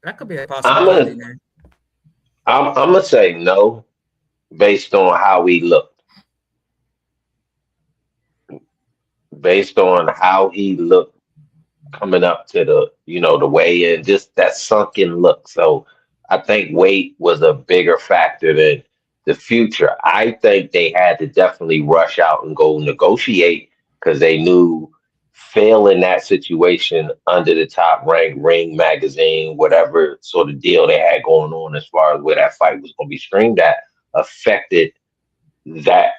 That could be a I'm possibility, gonna man. I'm gonna say no based on how he looked. Based on how he looked coming up to the weigh in, just that sunken look. So I think weight was a bigger factor than the future. I think they had to definitely rush out and go negotiate because they knew failing that situation under the top ranked Ring magazine, whatever sort of deal they had going on as far as where that fight was going to be streamed at, affected that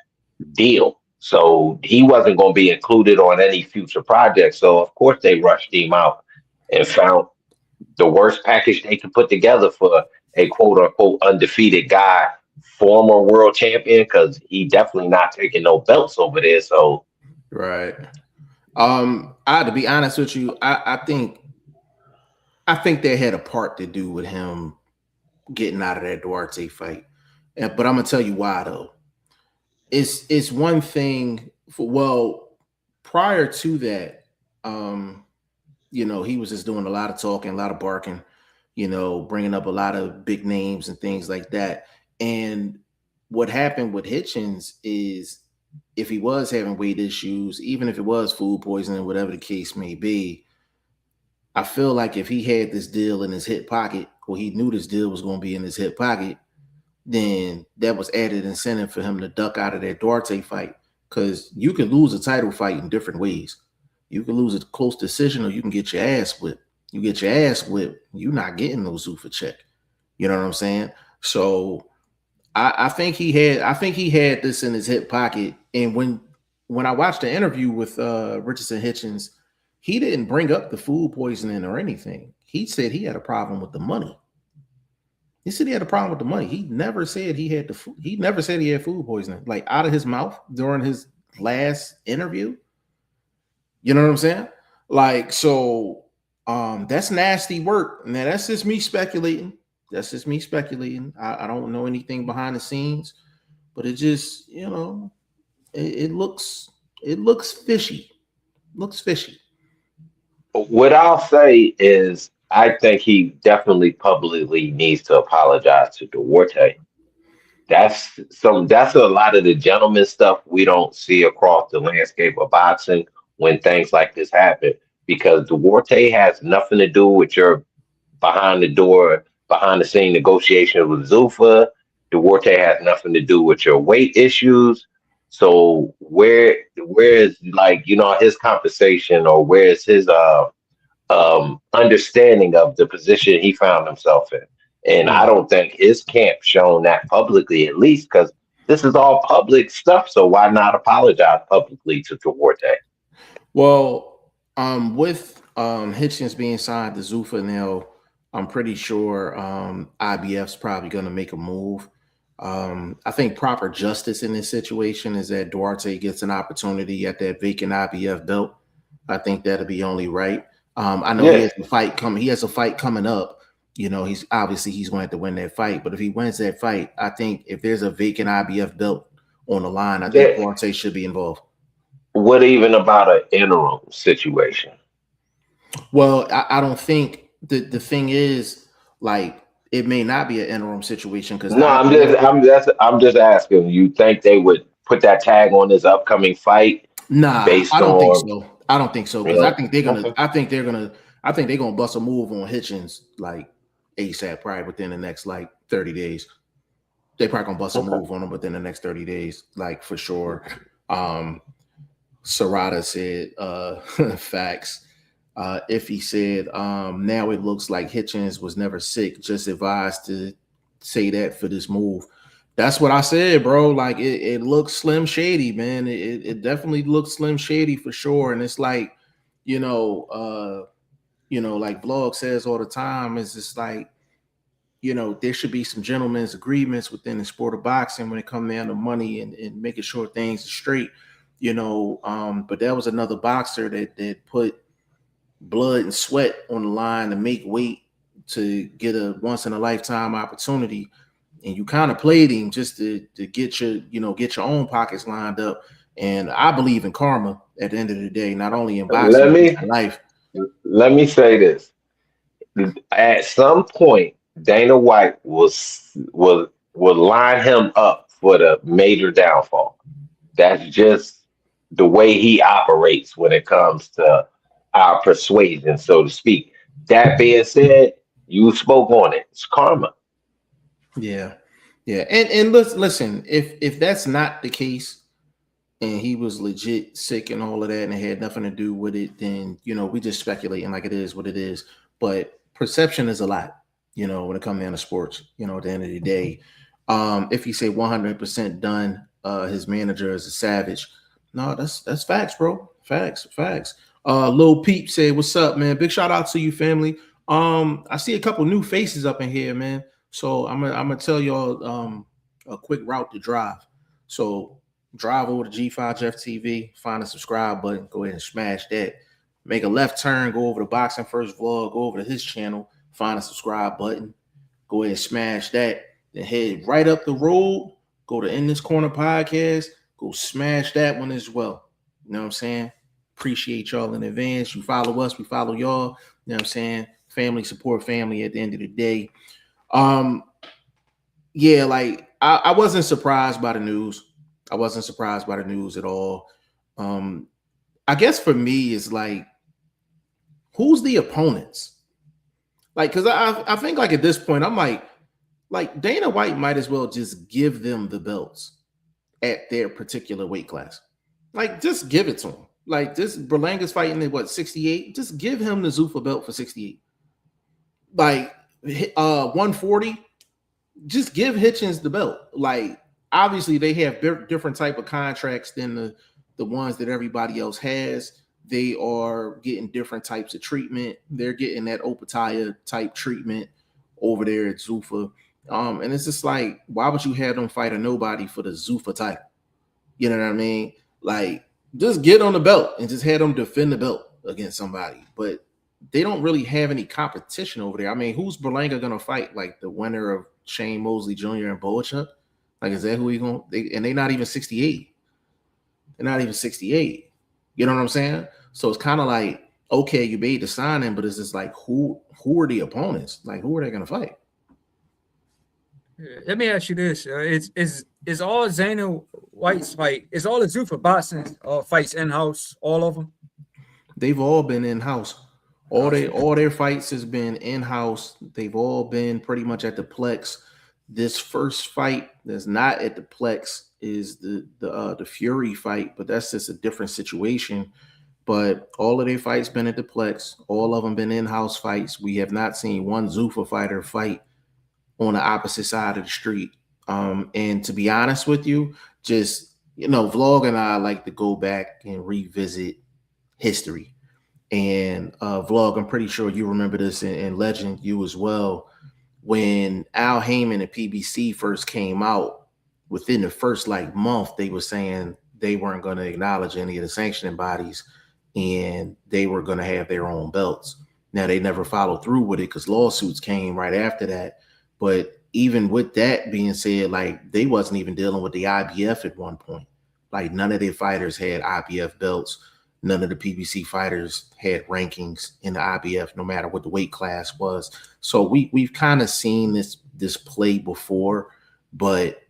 deal. So he wasn't going to be included on any future projects. So of course they rushed him out and found the worst package they could put together for a quote unquote undefeated guy, former world champion, because he definitely not taking no belts over there. So Right. I to be honest with you, I think they had a part to do with him getting out of that Duarte fight. But I'm gonna tell you why though. It's one thing for prior to that, um, he was just doing a lot of talking, a lot of barking, bringing up a lot of big names and things like that. And what happened with Hitchins is if he was having weight issues, even if it was food poisoning, whatever the case may be, I feel like if he had this deal in his hip pocket, or he knew this deal was going to be in his hip pocket, then that was added incentive for him to duck out of that Duarte fight. Because you can lose a title fight in different ways. You can lose a close decision, or you can get your ass whipped. You get your ass whipped, you're not getting no Zuffa check. You know what I'm saying? So I think he had this in his hip pocket. And when I watched the interview with Richardson Hitchins, he didn't bring up the food poisoning or anything. He said he had a problem with the money. He said he had a problem with the money. He never said he had the food. He never said he had food poisoning, like out of his mouth during his last interview. You know what I'm saying? Like, so that's nasty work. Now that's just me speculating. That's just me speculating. I don't know anything behind the scenes, but it just, it looks fishy. Looks fishy. what I'll say is I think he definitely publicly needs to apologize to Duarte. That's a lot of the gentleman stuff we don't see across the landscape of boxing when things like this happen, because Duarte has nothing to do with your behind the door, behind the scene negotiations with Zuffa. Duarte has nothing to do with your weight issues. So where is, like, his compensation, or where is his understanding of the position he found himself in? And I don't think his camp shown that publicly, at least, because this is all public stuff. So why not apologize publicly to Duarte? Well, with Hitchins being signed to Zuffa now, I'm pretty sure IBF's probably going to make a move. I think proper justice in this situation is that Duarte gets an opportunity at that vacant IBF belt. I think that'll be only right. I know he Yeah, has a fight coming. He has a fight coming up. He's going to have to win that fight. But if he wins that fight, I think if there's a vacant IBF belt on the line, I think that, Duarte should be involved. what even about an interim situation? Well, I don't think the thing is, like, it may not be an interim situation because the No, IBF. I'm just asking. You think they would put that tag on this upcoming fight Nah, I based don't think on, so. I don't think so you because I know? think they're gonna. Okay. I think they're gonna bust a move on Hitchins like ASAP, probably within the next like 30 days. They probably gonna bust a Okay. move on him within the next 30 days, like for sure. Um, Serrata said, facts. If he said, now it looks like Hitchins was never sick, just advised to say that for this move. That's what I said, bro. Like it looks slim shady, man. It definitely looks slim shady for sure. And it's like, you know, like Vlog says all the time, is just like, there should be some gentlemen's agreements within the sport of boxing when it comes down to money and making sure things are straight. But that was another boxer that put blood and sweat on the line to make weight to get a once in a lifetime opportunity, and you kind of played him just to get your own pockets lined up. And I believe in karma at the end of the day, not only in boxing Let but me in life. let me say this. At some point, Dana White will line him up for the major downfall. That's just the way he operates when it comes to our persuasion, so to speak. That being said, you spoke on it. It's karma. Yeah, yeah, and listen, if that's not the case, and he was legit sick and all of that, and it had nothing to do with it, then we just speculating like it is what it is. But perception is a lot, when it comes down to sports. At the end of the day, if you say 100% done, his manager is a savage. No, that's facts, bro. Facts. Lil Peep said, "What's up, man? Big shout out to you, family. I see a couple new faces up in here, man. So I'm gonna tell y'all a quick route to drive. So drive over to G5 Jeff TV, find the subscribe button, go ahead and smash that. Make a left turn, go over to Boxing First Vlog, go over to his channel, find the subscribe button, go ahead and smash that. Then head right up the road, go to In This Corner Podcast, go smash that one as well. You know what I'm saying? Appreciate y'all in advance. You follow us, we follow y'all. You know what I'm saying? Family support family at the end of the day. Yeah, like I wasn't surprised by the news. I wasn't surprised by the news at all. I guess for me, it's like, who's the opponents? Like, because I think like at this point, I'm like Dana White might as well just give them the belts at their particular weight class. Like, just give it to him. Like, this Berlanga's fighting at what, 68? Just give him the Zuffa belt for 68. Like 140, just give Hitchins the belt. Like, obviously they have different type of contracts than the ones that everybody else has. They are getting different types of treatment. They're getting that Opataya type treatment over there at Zuffa. And it's just like, why would you have them fight a nobody for the Zuffa title? You know what I mean? Like, just get on the belt and just have them defend the belt against somebody. But they don't really have any competition over there. I mean, who's Berlanga gonna fight? Like the winner of Shane Mosley Jr. and Boachuk? Like, is that who he gonna? And they're not even 68. They're not even 68. You know what I'm saying? So it's kind of like, okay, you made the signing, but it's just like, who are the opponents? Like, who are they gonna fight? Let me ask you this: is all Zayna White's fight? Is all the Zuffa boxing fights in house? All of them? They've all been in house. All their fights has been in house. They've all been pretty much at the Plex. This first fight that's not at the Plex is the Fury fight, but that's just a different situation. But all of their fights been at the Plex. All of them been in-house fights. We have not seen one Zuffa fighter fight on the opposite side of the street. And to be honest with you, just, Vlog and I like to go back and revisit history. And Vlog, I'm pretty sure you remember this in Legend, you as well. When Al Heyman and PBC first came out, within the first month, they were saying they weren't going to acknowledge any of the sanctioning bodies and they were going to have their own belts. Now, they never followed through with it because lawsuits came right after that. But even with that being said, like, they wasn't even dealing with the IBF at one point. Like, none of their fighters had IBF belts. None of the PBC fighters had rankings in the IBF, no matter what the weight class was. So we've kind of seen this play before, but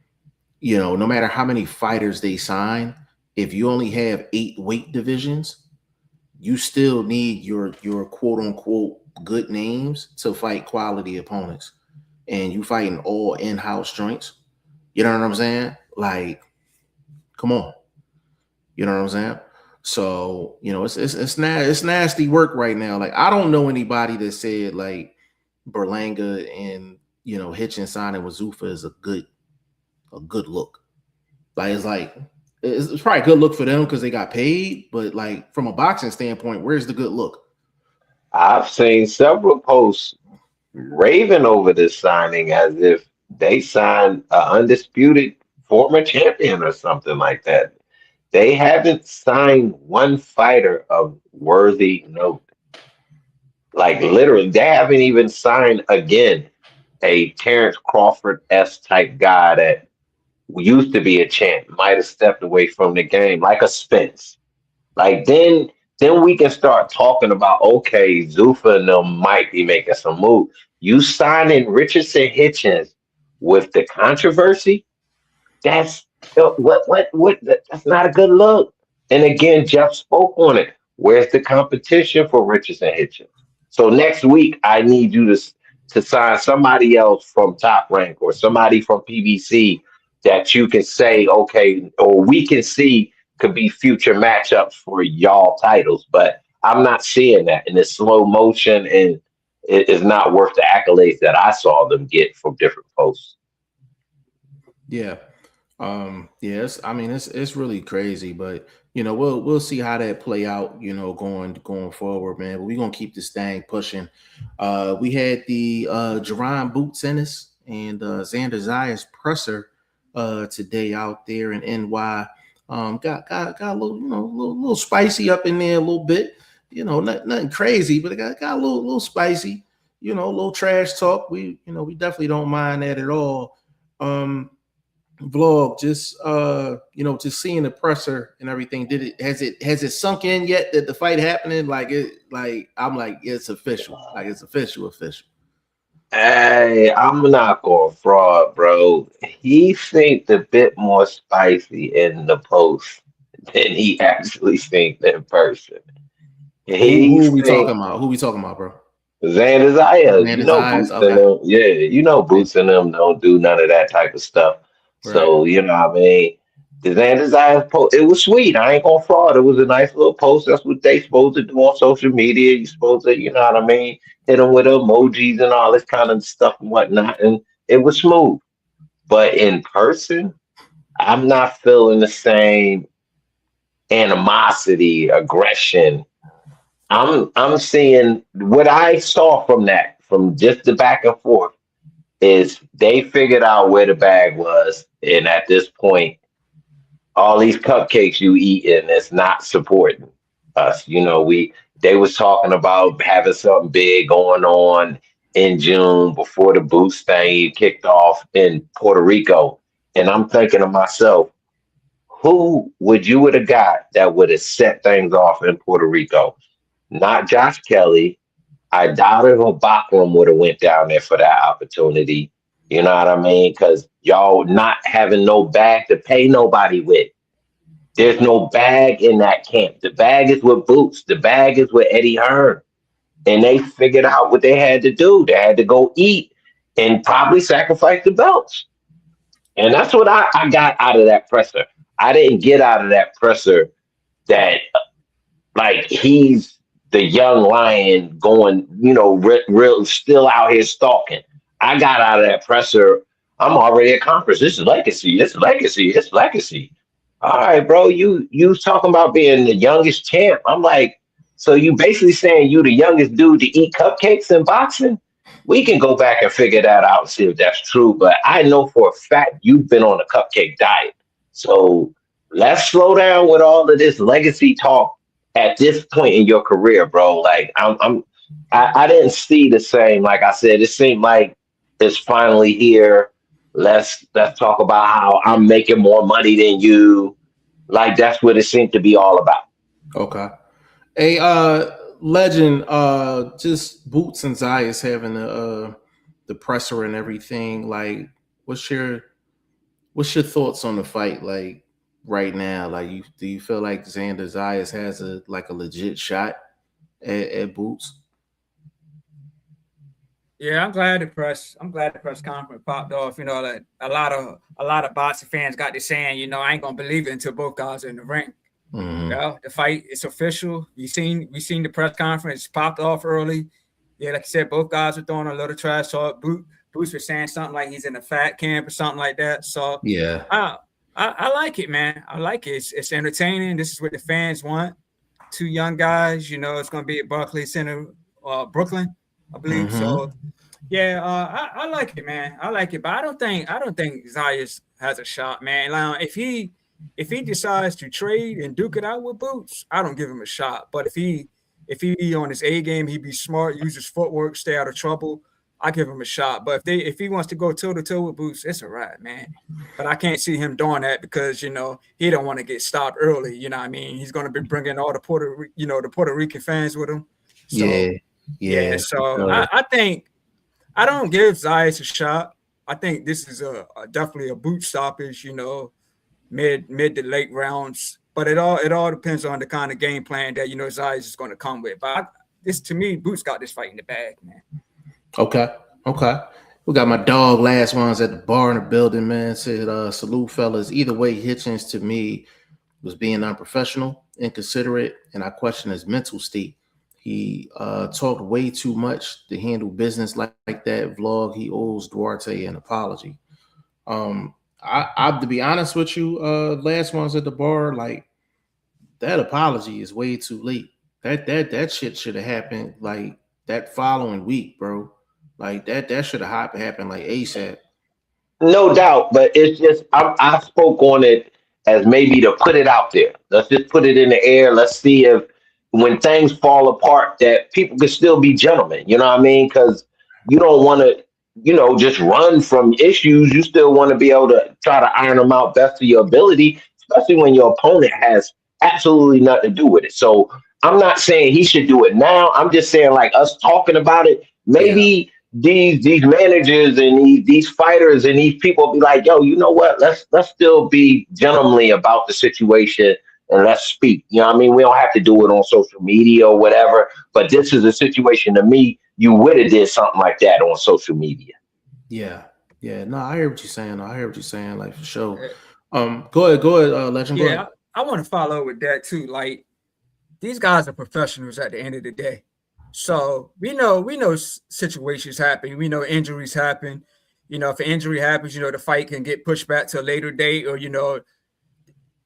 no matter how many fighters they sign, if you only have 8 weight divisions, you still need your quote unquote good names to fight quality opponents. And you fighting all in-house joints. You know what I'm saying? Like, come on. You know what I'm saying? So, it's nasty work right now. Like, I don't know anybody that said like Berlanga and Hitchins signing with Zuffa is a good look. Like, it's probably a good look for them because they got paid, but like, from a boxing standpoint, where's the good look? I've seen several posts raving over this signing as if they signed an undisputed former champion or something like that. They haven't signed one fighter of worthy note. Like, literally, they haven't even signed again a Terrence Crawford S type guy that used to be a champ, might have stepped away from the game, like a Spence. Like, then then we can start talking about, okay, Zuffa and them might be making some move. You signing Richardson Hitchins with the controversy, that's what that's not a good look. And again, Jeff spoke on it. Where's the competition for Richardson Hitchens? So next week I need you to sign somebody else from Top Rank or somebody from PBC that you can say, okay, or we can see could be future matchups for y'all titles. But I'm not seeing that, and it's slow motion, and it is not worth the accolades that I saw them get from different posts. Yeah. Yes, I mean it's really crazy, but we'll see how that play out, going forward, man. But we're gonna keep this thing pushing. We had the Jerron Boots Ennis and Xander Zayas presser today out there in NY. Got a little, little spicy up in there a little bit, nothing crazy, but it got a little spicy, a little trash talk. We definitely don't mind that at all. Vlog, just seeing the presser and everything. Has it sunk in yet that the fight happening? I'm like, it's official. Like it's official. Hey, I'm not going fraud, bro. He seemed a bit more spicy in the post than he actually seemed in person. He Who we seemed talking about? Who we talking about, bro? Xander Zayas, Xander's eyes. Boots and Okay. them, yeah, Boots and them don't do none of that type of stuff. Right. So, you know what I mean? The Xander Zayas post, it was sweet. I ain't gonna fraud. It was a nice little post. That's what they supposed to do on social media. You supposed to, you know what I mean? Hit them with emojis and all this kind of stuff and whatnot. And it was smooth. But in person, I'm not feeling the same animosity, aggression. I'm seeing what I saw from that, from just the back and forth, is they figured out where the bag was, and at this point, all these cupcakes you eating is not supporting us. They was talking about having something big going on in June before the boost thing kicked off in Puerto Rico, and I'm thinking to myself, who would you would have got that would have set things off in Puerto Rico? Not Josh Kelly. I doubt if Bachram would have went down there for that opportunity. You know what I mean? Because y'all not having no bag to pay nobody with. There's no bag in that camp. The bag is with Boots. The bag is with Eddie Hearn. And they figured out what they had to do. They had to go eat and probably sacrifice the belts. And that's what I got out of that presser. I didn't get out of that presser that, like, he's the young lion going, real still out here stalking. I got out of that presser. I'm already accomplished. This is legacy. It's legacy. It's legacy. All right, bro. You talking about being the youngest champ. I'm like, so you basically saying you the youngest dude to eat cupcakes in boxing? We can go back and figure that out and see if that's true. But I know for a fact you've been on a cupcake diet. So let's slow down with all of this legacy talk at this point in your career, bro. Like I didn't see the same. Like I said, it seemed like it's finally here. Let's talk about how I'm making more money than you. Like that's what it seemed to be all about. Okay. Hey, legend, just Boots and Zayas having the presser and everything. Like, what's your thoughts on the fight? Like right now, like do you feel like Xander Zayas has a legit shot at Boots? Yeah, I'm glad the press conference popped off. Like a lot of boxing fans got this saying, I ain't gonna believe it until both guys are in the ring. Mm-hmm. The fight is official. We seen the press conference popped off early. Yeah, like I said, both guys were throwing a little trash talk. Bruce was saying something like he's in a fat camp or something like that. So Yeah. I like it, man. I like it. It's entertaining. This is what the fans want. Two young guys. It's going to be at Barclays Center, Brooklyn, I believe. Mm-hmm. So yeah, I like it, man. I like it, but I don't think Zayas has a shot, man. Like, if he decides to trade and duke it out with Boots, I don't give him a shot. But if he be on his A game, he be smart, use his footwork, stay out of trouble. I give him a shot. But if he wants to go toe to toe with Boots, it's a wrap, man. But I can't see him doing that because he don't want to get stopped early. You know what I mean? He's going to be bringing all the Puerto Rican fans with him. So, yeah. So I think I don't give Zayas a shot. I think this is definitely a boot stoppage. Mid to late rounds. But it all depends on the kind of game plan that Zayas is going to come with. But to me, Boots got this fight in the bag, man. Okay. We got my dog last ones at the bar in the building, man. Said salute fellas. Either way, Hitchins to me was being unprofessional, inconsiderate, and I question his mental state. He talked way too much to handle business like that. Vlog, he owes Duarte an apology. I to be honest with you, last ones at the bar, like that apology is way too late. That shit should have happened like that following week, bro. Like that should have happened like ASAP. No doubt, but it's just I spoke on it as maybe to put it out there. Let's just put it in the air. Let's see if when things fall apart that people can still be gentlemen. You know what I mean? Because you don't want to, just run from issues. You still want to be able to try to iron them out best of your ability, especially when your opponent has absolutely nothing to do with it. So I'm not saying he should do it now. I'm just saying like us talking about it, maybe these managers and these fighters and these people be like, yo, you know what? Let's still be gentlemanly about the situation and let's speak. You know what I mean? We don't have to do it on social media or whatever, but this is a situation to me, you would have did something like that on social media. Yeah. No, I hear what you're saying. Like for sure. Go ahead, Legend. Yeah, I want to follow with that too. Like these guys are professionals at the end of the day. So we know situations happen. We know injuries happen. If an injury happens, the fight can get pushed back to a later date, or the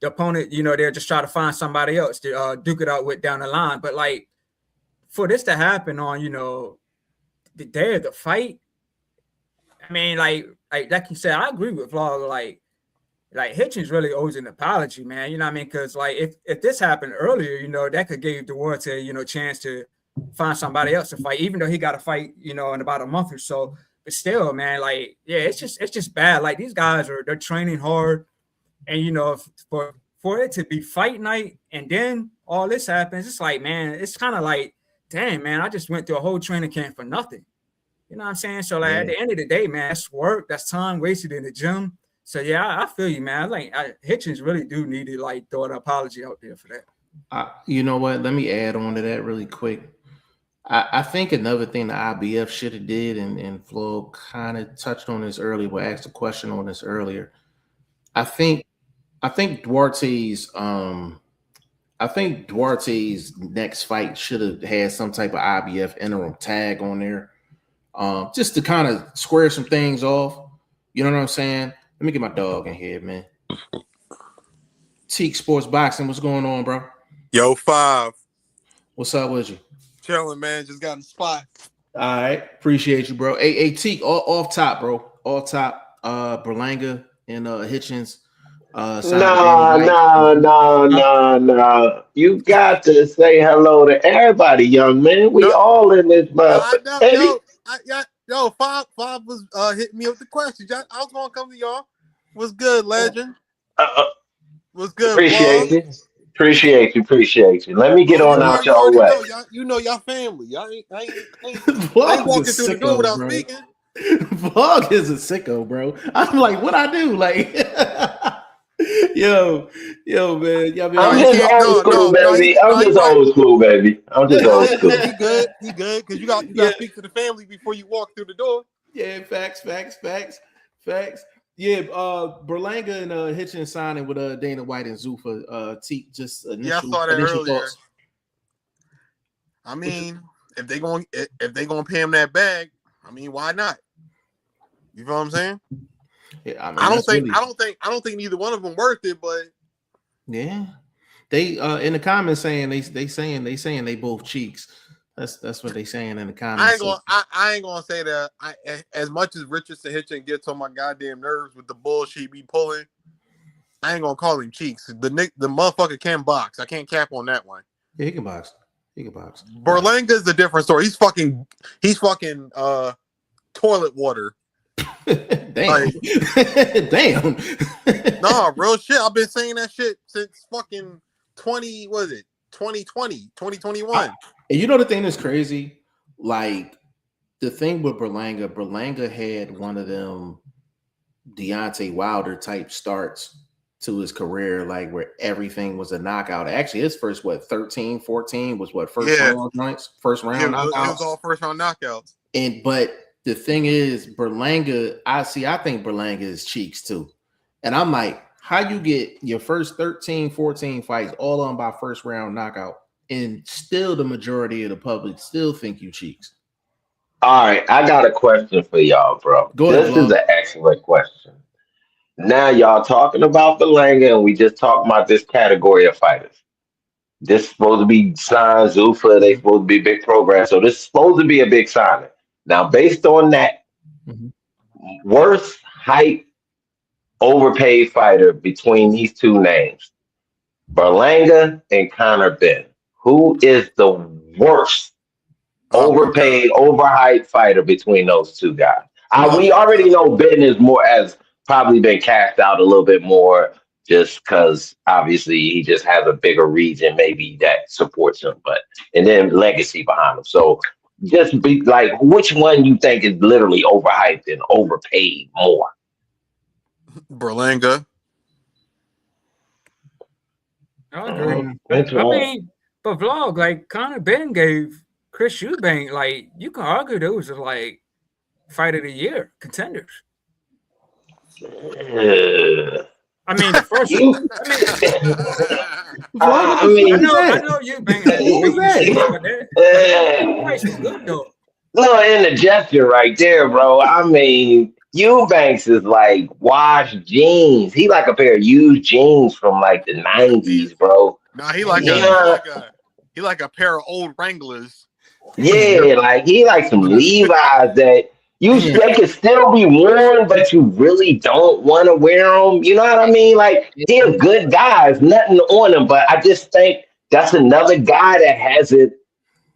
opponent, they'll just try to find somebody else to duke it out with down the line. But like for this to happen on, the day of the fight, I mean, like you said, I agree with Vlog. Like Hitchins really owes an apology, man. You know what I mean? Because like if this happened earlier, that could give Duarte, chance to find somebody else to fight, even though he got to fight, in about a month or so. But still, man, like, yeah, it's just bad. Like these guys they're training hard, and for it to be fight night and then all this happens, it's like, man, it's kind of like, damn, man, I just went through a whole training camp for nothing. You know what I'm saying? So like at the end of the day, man, that's work, that's time wasted in the gym. So yeah, I feel you, man. Like Hitchins really do need to like throw an apology out there for that. You know what? Let me add on to that really quick. I think another thing the IBF should have did, and Flo kind of touched on this earlier, but asked a question on this earlier. I think Duarte's next fight should have had some type of IBF interim tag on there, just to kind of square some things off. You know what I'm saying? Let me get my dog in here, man. Teak Sports Boxing, what's going on, bro? Yo, 5. What's up with you? Chilling, man. Just got in the spot. All right, appreciate you, bro. Hey, Teak, off top, bro. Off top, Berlanga and Hitchins. No. You got to say hello to everybody, young man. We all in this, bro. Yo, 5 was hitting me with the question. I was gonna come to y'all. What's good, Legend? What's good? Appreciate you. Let me get on out your way. You know y'all family. Y'all ain't walking through the door without speaking. Vlog is a sicko, bro. I'm like, what I do? Like, yo, man. I'm just old school, baby. I'm just old school. He good. Because you got to speak to the family before you walk through the door. Yeah, facts. Yeah, Berlanga and Hitchins signing with Dana White and Zuffa. Just initial, I saw that earlier. Thoughts. I mean, if they gonna pay him that bag, I mean, why not? You know what I'm saying? Yeah, I mean, I don't think neither one of them worth it, but yeah, they in the comments saying they saying they both cheeks. That's what they saying in the comments. I ain't gonna say that. As much as Richardson Hitchins gets on my goddamn nerves with the bullshit he be pulling, I ain't gonna call him cheeks. The motherfucker can box. I can't cap on that one. Yeah, he can box. Berlanga's a different story. He's fucking toilet water. Damn. Damn. Nah, real shit. I've been saying that shit since fucking 2021. And you know the thing that's crazy? Like, the thing with Berlanga had one of them Deontay Wilder type starts to his career, like where everything was a knockout. Actually, his first 13, 14 was first round joints, first round knockouts. It was all first round knockouts. But the thing is, Berlanga, I think Berlanga is cheeks too. And I'm like, how you get your first 13, 14 fights all on by first round knockout, and still the majority of the public still think you cheeks? All right, I got a question for y'all, bro. This is an excellent question. Now y'all talking about Berlanga, and we just talked about this category of fighters. This is supposed to be signed Zuffa. They supposed to be big programs, so this is supposed to be a big signing. Now, based on that, worst hype, overpaid fighter between these two names, Berlanga and Conor Benn. Who is the worst overpaid, overhyped fighter between those two guys? We already know Ben has probably been cast out a little bit more just because obviously he just has a bigger region maybe that supports him, and then legacy behind him. So just be like, which one you think is literally overhyped and overpaid more? Berlanga. I agree. I mean, but vlog, like Conor Benn gave Chris Eubank, like, you can argue those are like fight of the year contenders. I mean, the first one. I know Eubank has good though. No, in the gesture right there, bro. I mean, Eubanks is like washed jeans. He like a pair of used jeans from like the 90s, bro. Nah, he like a pair of old Wranglers. Yeah, like he like some Levi's that they can still be worn, but you really don't want to wear them. You know what I mean? Like, he's a good guy. There's nothing on him, but I just think that's another guy that hasn't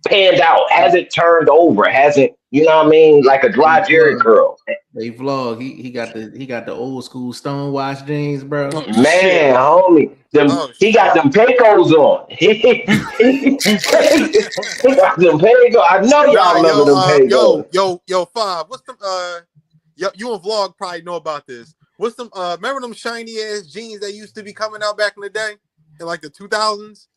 panned out, hasn't turned over, hasn't, you know what I mean? Like a dry Jerry curl. Hey, vlog, he got the old school stonewashed jeans, bro. Man, homie. He got them Pecos on. He got them Pecos. I know y'all remember them Pecos. Yo, Five. What's them? You and Vlog probably know about this. What's them? Remember them shiny ass jeans that used to be coming out back in the day, in like the 2000s?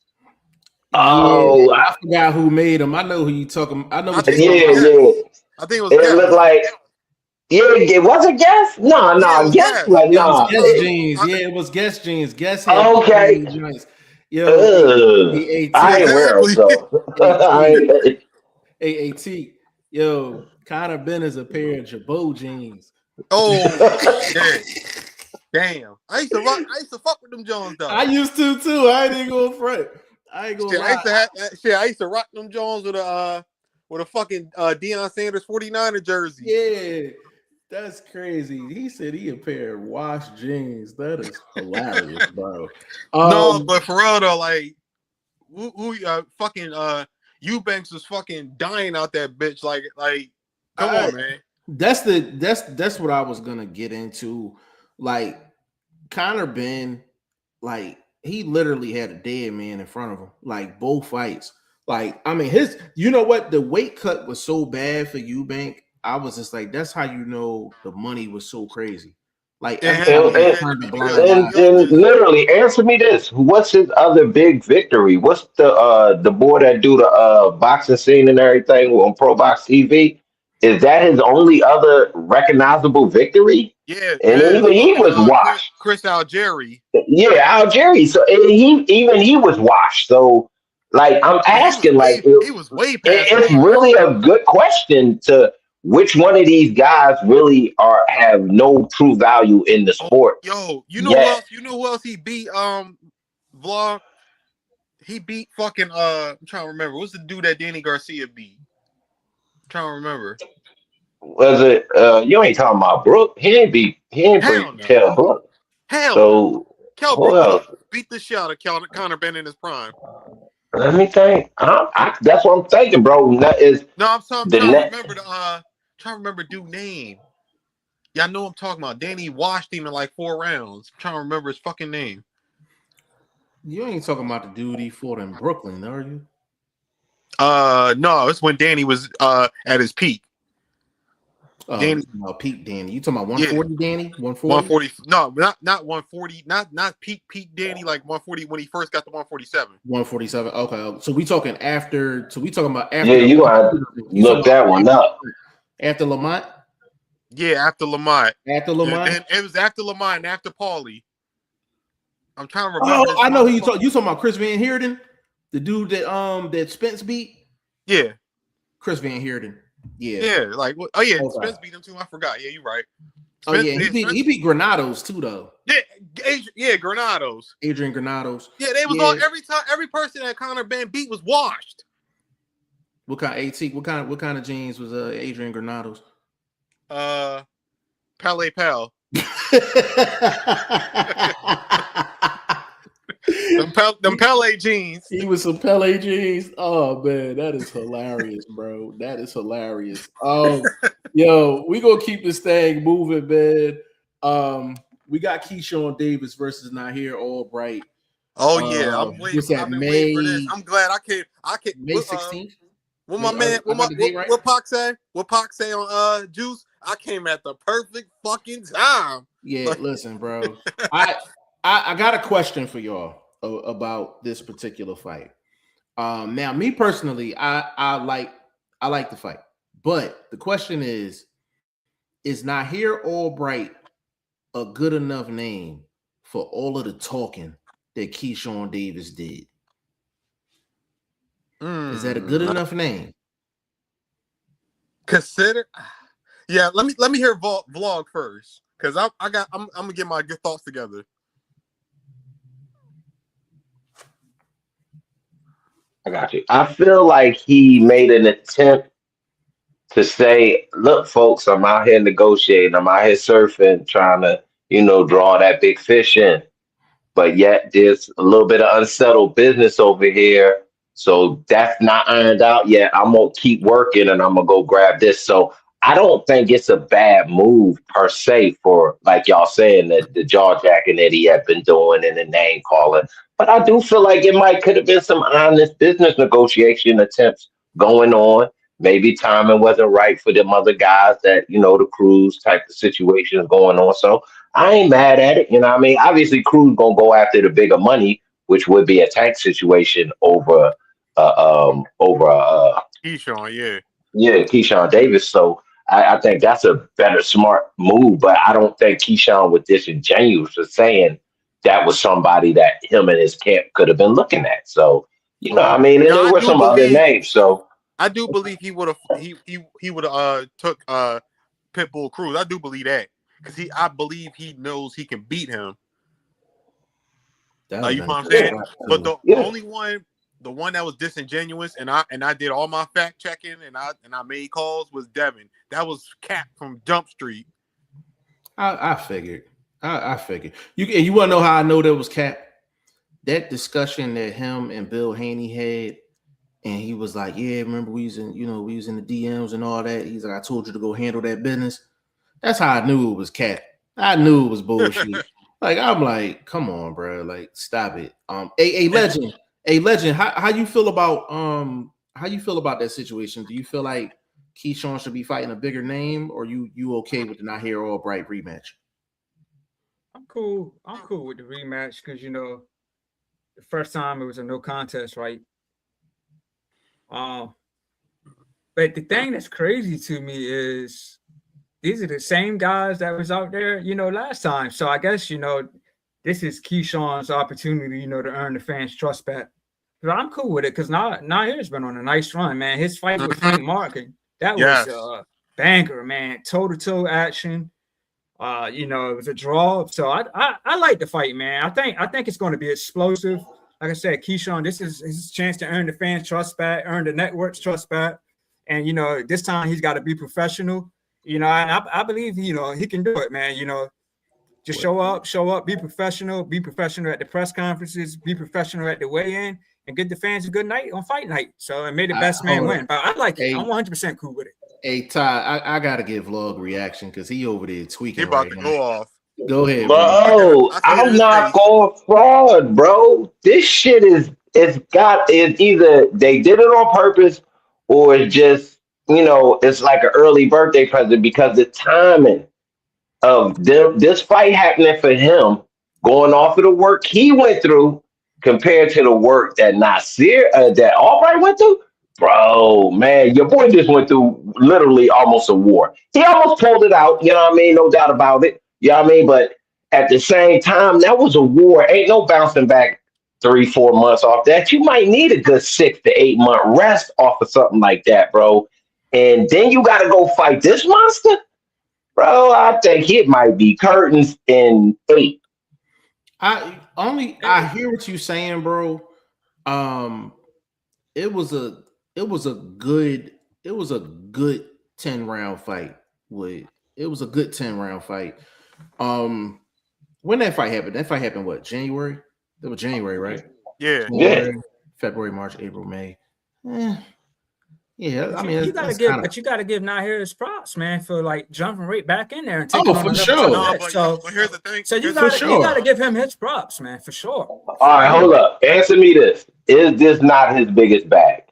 Oh, I forgot who made them. I know who you talking. I know. Yeah. I think it was. It looked like. Yeah, it was a Guess. No, Guess. Like no. Guess jeans. Yeah, it was Guess jeans. Guess. Okay. Yo, I ain't wear them. AAT. Yo, Conor Benn is a pair of Jabot jeans. Oh shit! Damn. I used to fuck with them Jones though. I used to too. I ain't even going front. I ain't gonna lie. I used to rock them Jones with a fucking Deion Sanders 49er jersey. Yeah. That's crazy. He said he a pair of washed jeans. That is hilarious, bro. No, but for real though, like who fucking Eubanks was fucking dying out that bitch. Like come on, man. That's what I was gonna get into. Like Conor Benn, like he literally had a dead man in front of him, like both fights. Like, I mean, you know what? The weight cut was so bad for Eubank. I was just like, that's how you know the money was so crazy. Like, and literally, answer me this: what's his other big victory? What's the boy that do the boxing scene and everything on Pro Box TV? Is that his only other recognizable victory? Yeah, and even he was washed. Chris Algieri. Yeah, Algieri. So he was washed. So, like, I'm asking, he was way past. It's really a good question to. Which one of these guys really have no true value in the sport? Yo, you know who else? You know who else he beat? Vlog. He beat fucking. I'm trying to remember. What's the dude that Danny Garcia beat? I'm trying to remember. Was it? You ain't talking about Brooke. He ain't beat Kell Brook. Hell. So Kell Brook beat the shit out of Conor Benn in his prime. Let me think. That's what I'm thinking, bro. I'm trying to remember trying to remember dude's name. Yeah, I know what I'm talking about. Danny washed him in like 4 rounds. I'm trying to remember his fucking name. You ain't talking about the dude he fought in Brooklyn, are you? No, it's when Danny was at his peak. Danny, peak Danny. You talking about 140 Danny? 140? 140. No, not 140. Not peak Danny, like 140 when he first got to 147. 147. Okay. So we talking after. So we talking about after. Yeah, you gotta look that one up. After Lamont. Yeah, after Lamont. After Lamont. And it was after Lamont and after Paulie. I'm trying to remember. Oh, I know who you talking. You talking about Chris Van Heerden, the dude that Spence beat. Yeah, Chris Van Heerden. Yeah. Yeah, like Spence beat him too. I forgot. Yeah, you're right. Spence, he beat Granados too though. Yeah, Granados. Adrian Granados. Yeah, they was on every person that Conor Ben beat was washed. What kind of AT? What kind of jeans was Adrian Granados? Pele Pal. them Pele jeans. He was some Pele jeans. Oh man, that is hilarious, bro. That is hilarious. Yo, we gonna keep this thing moving, man. We got Keyshawn Davis versus Nahir Albright. Oh yeah, I'm waiting. I've been waiting for this. I'm glad I can. May 16th. What my man? What Pac say? What Pac say on Juice? I came at the perfect fucking time. Yeah, listen, bro. I got a question for y'all about this particular fight. Now, me personally, I like the fight, but the question is Nahir Albright a good enough name for all of the talking that Keyshawn Davis did? Is that a good enough name? Consider, yeah. Let me hear vlog first, because I'm gonna get my good thoughts together. I got you. I feel like he made an attempt to say, "Look, folks, I'm out here negotiating. I'm out here surfing, trying to, draw that big fish in. But yet, there's a little bit of unsettled business over here. So that's not ironed out yet. I'm going to keep working and I'm going to go grab this." So I don't think it's a bad move per se for, like y'all saying, that the jaw jacking that he had been doing and the name calling. But I do feel like it could have been some honest business negotiation attempts going on. Maybe timing wasn't right for them other guys that, the Cruz type of situation is going on. So I ain't mad at it. You know what I mean? Obviously, Cruz going to go after the bigger money, which would be a Tank situation over Keyshawn, yeah. Yeah, Keyshawn Davis. So I think that's a better smart move, but I don't think Keyshawn was disingenuous for saying that was somebody that him and his camp could have been looking at. So, I mean, there were some other names. So I do believe he would have took Pitbull Cruz. I do believe that, because I believe he knows he can beat him. You know what I'm saying? But the only one. The one that was disingenuous, and I did all my fact checking, and I made calls, was Devin. That was Cap from Jump Street. I figured. I figured. You want to know how I know that was Cap? That discussion that him and Bill Haney had, and he was like, "Yeah, remember we was in the DMs and all that." He's like, "I told you to go handle that business." That's how I knew it was Cap. I knew it was bullshit. Like, I'm like, come on, bro. Like, stop it. A legend. Hey, Legend, how you feel about that situation? Do you feel like Keyshawn should be fighting a bigger name, or you okay with the Nahir Albright rematch? I'm cool with the rematch, because the first time it was a no contest, right? But the thing that's crazy to me is these are the same guys that was out there, last time. So I guess this is Keyshawn's opportunity, to earn the fans' trust back. But I'm cool with it, because Nahir's been on a nice run, man. His fight with Frank Markin, that was a banger, man. Toe-to-toe action. It was a draw. So I like the fight, man. I think it's going to be explosive. Like I said, Keyshawn, this is his chance to earn the fans' trust back, earn the network's trust back. And this time he's got to be professional. And I believe he can do it, man. Just show up, be professional at the press conferences, be professional at the weigh-in, and get the fans a good night on fight night. So, and may the best man win. But I like it. I'm 100% cool with it. Hey Ty, I gotta give Vlog reaction because he over there tweaking. He about right to now. go off. Go ahead, bro. Bro, I said I'm his not face. going fraud, bro. This shit is it's either they did it on purpose or it's just, it's like an early birthday present because the timing of this fight happening for him, going off of the work he went through compared to the work that that Albright went through. Bro, man, your boy just went through literally almost a war. He almost pulled it out, you know what I mean? No doubt about it. You know what I mean? But at the same time, that was a war. Ain't no bouncing back 3, 4 months off that. You might need a good 6 to 8 month rest off of something like that, bro. And then you got to go fight this monster. Bro, I think it might be curtains in 8. I hear what you're saying, bro. It was a good 10-round fight. It was a good 10-round fight. When that fight happened? That fight happened what? January? It was January, right? Yeah. January, February, March, April, May. Yeah, I mean, you gotta give Nahir his props, man, for like jumping right back in there and taking on for another sure. No, match. but here's the thing. So you gotta give him his props, man, for sure. All right, hold up. Answer me this. Is this not his biggest bag?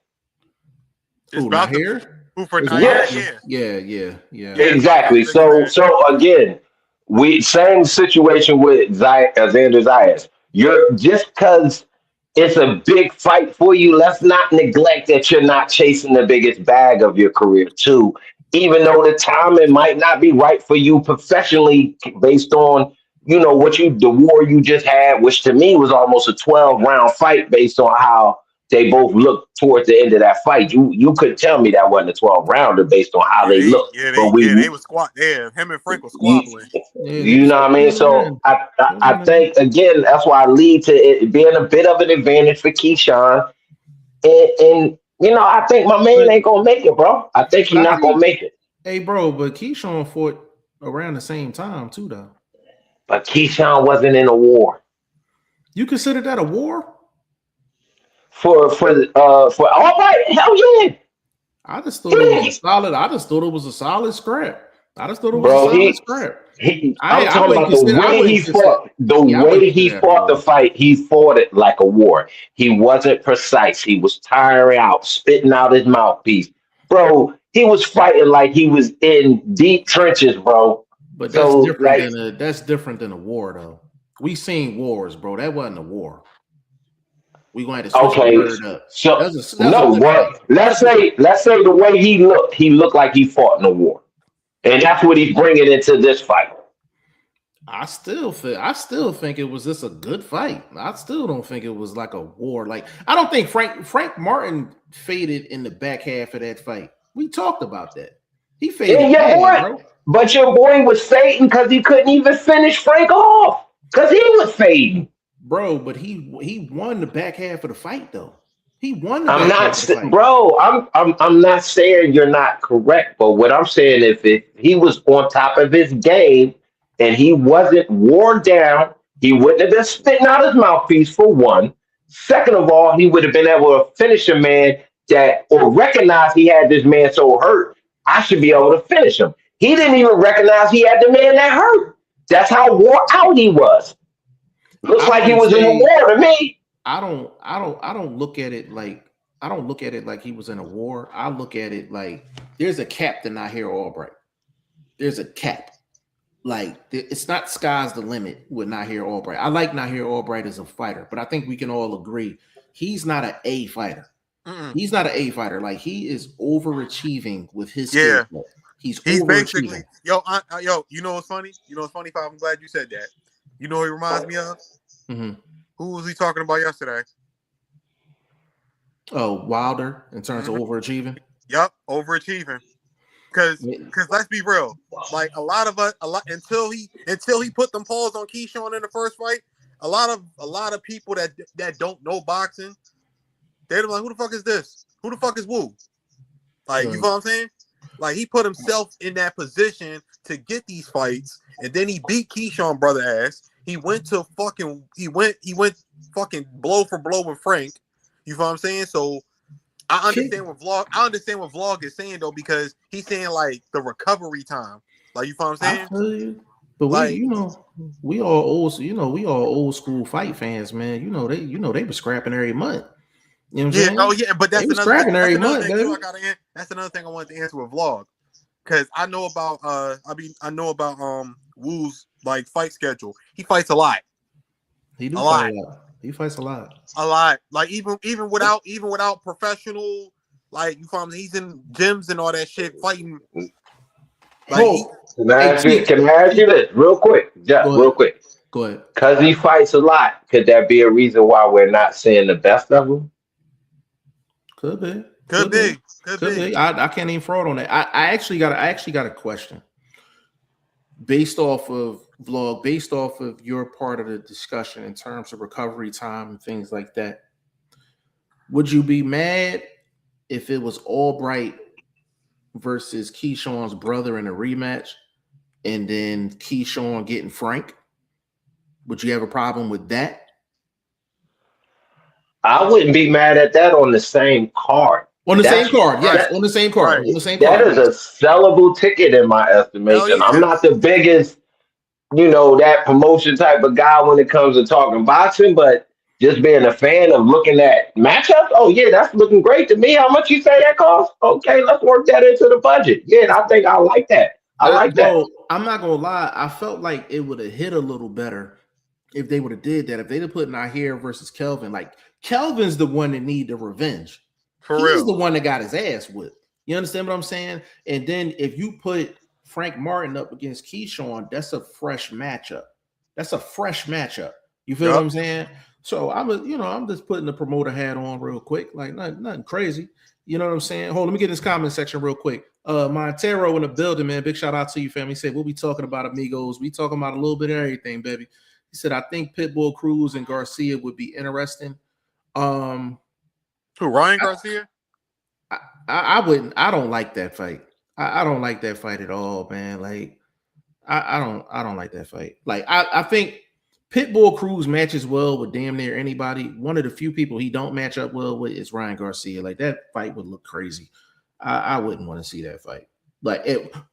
Who, Nahir? Who for Yes. Nahir? Yeah. Exactly. So again, we same situation with Xander Zayas. You're just because it's a big fight for you. Let's not neglect that you're not chasing the biggest bag of your career too. Even though the timing might not be right for you professionally, based on the war you just had, which to me was almost a 12-round fight based on how they both looked towards the end of that fight. You couldn't tell me that wasn't a 12-rounder based on how they looked. They was squat. Yeah, him and Frank was squabbling. You know what I mean? So I think again that's why I lead to it being a bit of an advantage for Keyshawn, and I think my man ain't gonna make it, bro. I think he's not gonna make it. Hey, bro, but Keyshawn fought around the same time too, though. But Keyshawn wasn't in a war. You consider that a war? For all right, hell yeah. I just thought it was a solid. I just thought it was a solid scrap. I just thought it was a solid scrap. I'm talking about the way he fought. The way he fought the fight, he fought it like a war. He wasn't precise. He was tiring out, spitting out his mouthpiece, bro. He was fighting like he was in deep trenches, bro. But that's different than a war, though. We seen wars, bro. That wasn't a war. We going to switch the word up. So let's say the way he looked like he fought in a war, and that's what he's bringing into this fight. I still think it was just a good fight. I still don't think it was like a war. Like, I don't think Frank Martin faded in the back half of that fight. We talked about that. He faded. Bro. But your boy was fading because he couldn't even finish Frank off because he was fading. Bro, but he won the back half of the fight, though. He won the I'm back half of the fight. Bro, I'm not saying you're not correct, but what I'm saying is if he was on top of his game and he wasn't worn down, he wouldn't have been spitting out his mouthpiece, for one. Second of all, he would have been able to finish a man or recognize he had this man so hurt, I should be able to finish him. He didn't even recognize he had the man that hurt. That's how wore out he was. Looks like he was in a war to me. I don't look at it like he was in a war. I look at it like there's a cap to Nahir Albright. There's a cap. Like, it's not sky's the limit with Nahir Albright. I like Nahir Albright as a fighter, but I think we can all agree he's not an A fighter. He's not an A fighter. Like, he is overachieving with his skill. He's basically yo. You know what's funny? Five. I'm glad you said that. You know who he reminds me of? Mm-hmm. Who was he talking about yesterday? Oh, Wilder in terms of overachieving. Yep, overachieving. Because let's be real, like a lot until he put them paws on Keyshawn in the first fight, a lot of people that don't know boxing, they're like, who the fuck is this? Who the fuck is Wu? Like, you know what I'm saying? Like, he put himself in that position to get these fights, and then he beat Keyshawn brother ass. He went fucking blow for blow with Frank. You know what I'm saying? So I understand what Vlog is saying though, because he's saying like the recovery time. Like, you know what I'm saying? I feel you. But Like, we all old, we all old school fight fans, man. They were scrapping every month. You know what I'm saying? Oh yeah, but they were scrapping every month, baby. That's another thing I wanted to answer with Vlog, because I know about Wu's like fight schedule. He fights a lot. He fights a lot. A lot. Like even without professional, like, you find he's in gyms and all that shit fighting. Like, can I ask you this real quick? Real quick. Go ahead. Because he fights a lot, could that be a reason why we're not seeing the best of him? Could be. I can't even fraud on that. I actually got a question based off of Vlog, based off of your part of the discussion in terms of recovery time and things like that. Would you be mad if it was Albright versus Keyshawn's brother in a rematch, and then Keyshawn getting Frank? Would you have a problem with that? I wouldn't be mad at that on the same card. On the same card, yes. On the same card. Right. That is a sellable ticket in my estimation. I'm not the biggest, that promotion type of guy when it comes to talking boxing, but just being a fan of looking at matchups, oh yeah, that's looking great to me. How much you say that costs? Okay, let's work that into the budget. Yeah, I think I like that. I like that. I'm not gonna lie. I felt like it would have hit a little better if they would have did that. If they'd have put Nahir versus Kelvin, like Kelvin's the one that need the revenge. He's the one that got his ass whipped. You understand what I'm saying? And then if you put Frank Martin up against Keyshawn, that's a fresh matchup. You feel what I'm saying? So I'm just putting the promoter hat on real quick, like nothing crazy. You know what I'm saying? Hold on, let me get in this comment section real quick. Montero in the building, man. Big shout out to you, family. He said, we'll be talking about amigos. We talking about a little bit of everything, baby. He said, I think Pitbull Cruz and Garcia would be interesting. Who, Ryan Garcia? I wouldn't. I don't like that fight. I don't like that fight at all, man. Like, I don't like that fight. Like, I think Pitbull Cruz matches well with damn near anybody. One of the few people he don't match up well with is Ryan Garcia. Like, that fight would look crazy. I wouldn't want to see that fight. Like,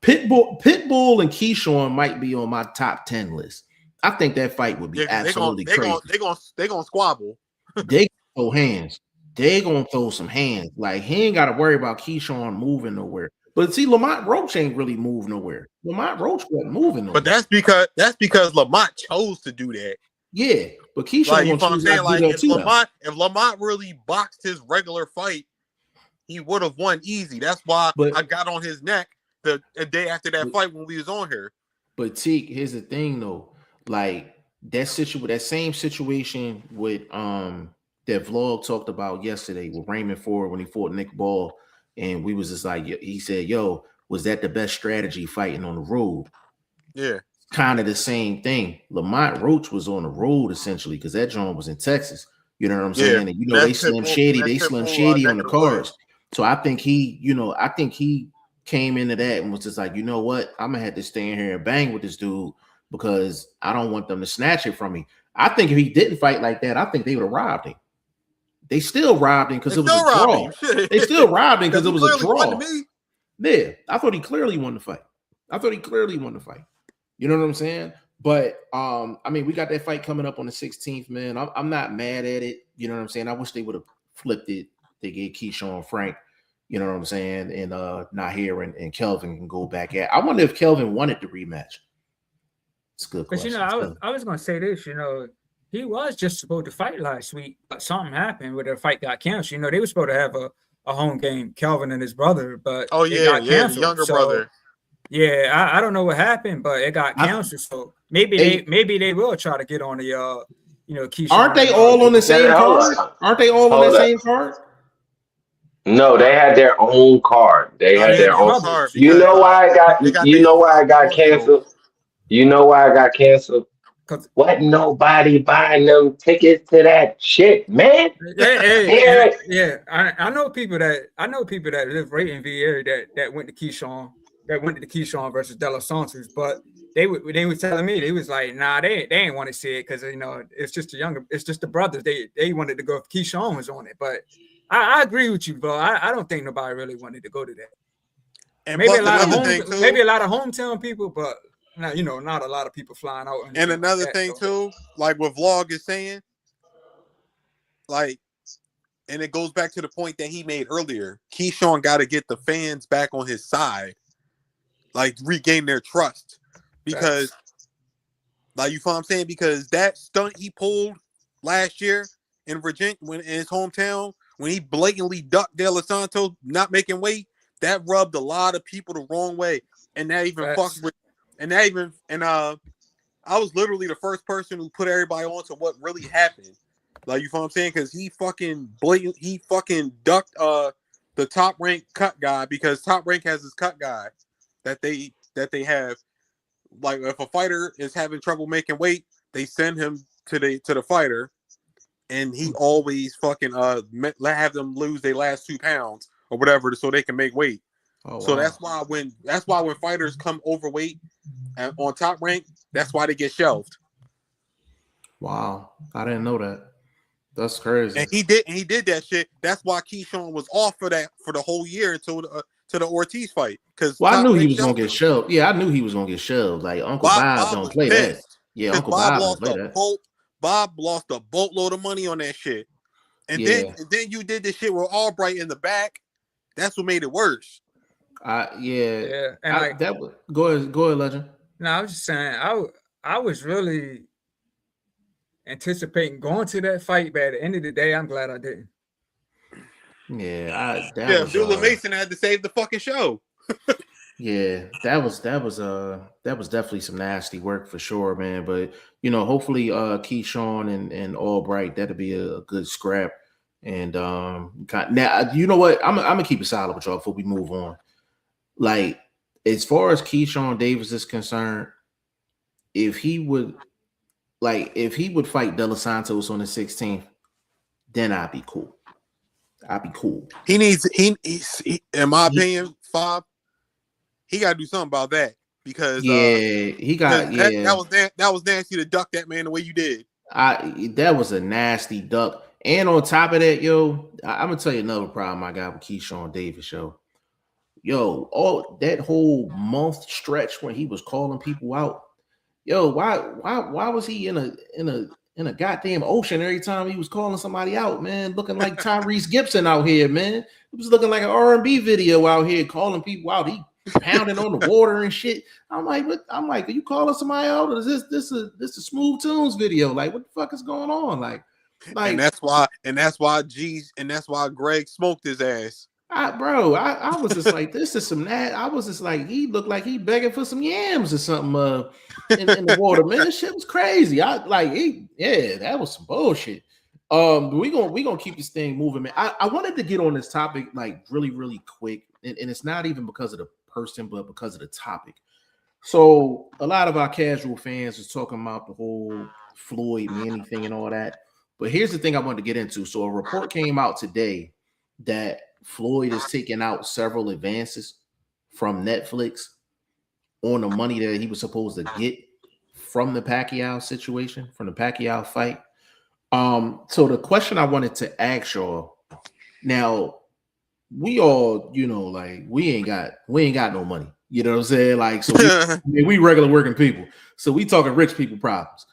Pitbull and Keyshawn might be on my top 10 list. I think that fight would be absolutely crazy. They're gonna squabble. They throw hands. They gonna throw some hands. Like, he ain't got to worry about Keyshawn moving nowhere. But see, Lamont Roach ain't really moved nowhere. Lamont Roach wasn't moving nowhere. But that's because Lamont chose to do that. Yeah, but Keyshawn, like, you know what I'm saying? Like, if Lamont really boxed his regular fight, he would have won easy. That's why I got on his neck the day after that fight when we was on here. But Teak, here's the thing though. Like, that same situation with that Vlog talked about yesterday with Raymond Ford when he fought Nick Ball, and we was just like, he said, yo, was that the best strategy fighting on the road? Yeah. Kind of the same thing. Lamont Roach was on the road essentially because that joint was in Texas. You know what I'm saying? And they Slim Shady on the cards. So I think he came into that and was just like, you know what? I'm gonna have to stay in here and bang with this dude because I don't want them to snatch it from me. I think if he didn't fight like that, I think they would have robbed him. They still robbed him because it was a draw. They still robbed him because it was a draw. Yeah, I thought he clearly won the fight. You know what I'm saying? But I mean, we got that fight coming up on the 16th, man. I'm not mad at it. You know what I'm saying? I wish they would have flipped it. They gave Keyshawn Frank. You know what I'm saying? And Nahir and Kelvin can go back at. I wonder if Kelvin wanted the rematch. It's a good question. But I was gonna say this. He was just supposed to fight last week, but something happened where the fight got canceled. They were supposed to have a home game, Kelvin and his brother, but it got canceled. Younger brother. Yeah, I don't know what happened, but it got canceled. So maybe they will try to get on the Keyshawn. Aren't they all on the same card? Aren't they all on the same card? No, they had their own card. They had their own card. You know why I got canceled? You know why I got canceled? What nobody buying them tickets to that shit, man? Yeah. I know people that live right in the area that went to Keyshawn, the Keyshawn versus De Los Santos, but they were telling me, they was like, nah, they ain't want to see it because it's just the brothers. They wanted to go if Keyshawn was on it, but I agree with you, bro. I don't think nobody really wanted to go to that. And Maybe plus a lot of another thing too, maybe a lot of hometown people, but not, you know, not a lot of people flying out. And another like thing too, like what Vlog is saying, like, and it goes back to the point that he made earlier. Keyshawn got to get the fans back on his side, like regain their trust, because, like, you feel what I'm saying? Because that stunt he pulled last year in Virginia, when in his hometown, when he blatantly ducked De Los Santos not making weight, that rubbed a lot of people the wrong way, and that even fucked with, I was literally the first person who put everybody on to what really happened. Like, you feel what I'm saying? Because he fucking ducked the Top Rank cut guy, because Top Rank has this cut guy that they have. Like, if a fighter is having trouble making weight, they send him to the fighter, and he always fucking have them lose their last 2 pounds or whatever so they can make weight. Oh, so wow. that's why when fighters come overweight and on Top Rank, that's why they get shelved. Wow, I didn't know that. That's crazy. And he did that shit. That's why Keyshawn was off for that for the whole year until to the Ortiz fight. Because I knew he was gonna get shelved. Yeah, I knew he was gonna get shelved. Like Uncle Bob don't play that. Yeah, Uncle Bob don't play that. Bob lost a boatload of money on that shit. And then you did this shit with Albright in the back. That's what made it worse. Yeah. And go ahead, Legend. No, I was just saying, I was really anticipating going to that fight, but at the end of the day, I'm glad I didn't. Yeah, Abdullah Mason had to save the fucking show. Yeah, that was definitely some nasty work for sure, man. But you know, hopefully Keyshawn and Albright, that'll be a good scrap. And now, you know what? I'm gonna keep it solid with y'all before we move on. Like, as far as Keyshawn Davis is concerned, if he would fight De Los Santos on the 16th, then I'd be cool. He in my opinion, Fob, he got to do something about that, because that was nasty to duck that man the way you did. That was a nasty duck. And on top of that, yo, I'm gonna tell you another problem I got with Keyshawn Davis, yo, all that whole month stretch when he was calling people out, yo, why was he in a goddamn ocean every time he was calling somebody out, man? Looking like Tyrese Gibson out here, man. It was looking like an R&B video out here, calling people out. He pounding on the water and shit. I'm like, are you calling somebody out, or is this a Smooth Tunes video? Like, what the fuck is going on? Like, and that's why Greg smoked his ass. I was just like, this is some mad. I was just like, he looked like he begging for some yams or something in the water, man. This shit was crazy. That was some bullshit. We gonna keep this thing moving, man. I wanted to get on this topic like really, really quick, and it's not even because of the person, but because of the topic. So a lot of our casual fans is talking about the whole Floyd Manny thing and all that. But here's the thing I wanted to get into. So a report came out today that Floyd is taking out several advances from Netflix on the money that he was supposed to get from the Pacquiao situation, from the Pacquiao fight. So the question I wanted to ask y'all, now, we all, you know, like, we ain't got no money. You know what I'm saying? Like, so we regular working people. So we talking rich people problems.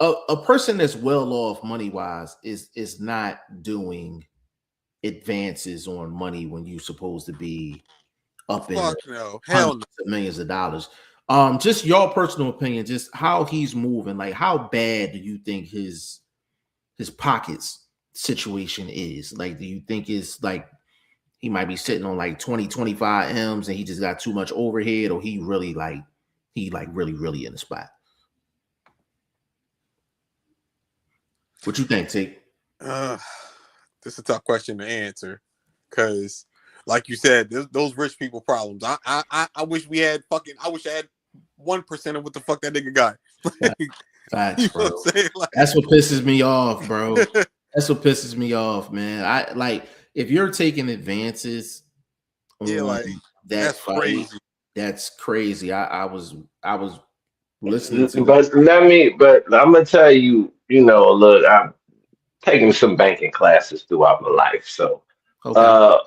A person that's well off money wise is not doing advances on money when you're supposed to be up in millions of dollars. Just your personal opinion, just how he's moving. Like, how bad do you think his pockets situation is? Like, do you think it's like he might be sitting on like 20-25 M's and he just got too much overhead, or he really really in the spot? What you think, T? This is a tough question to answer, because, like you said, those rich people problems. I wish I had 1% of what the fuck that nigga got. Facts, bro. That's what pisses me off, bro. That's what pisses me off, man. I like, if you're taking advances, that's fight, crazy. That's crazy. I was listening to, but I'm gonna tell you, you know, look, taken some banking classes throughout my life. So, Okay. uh,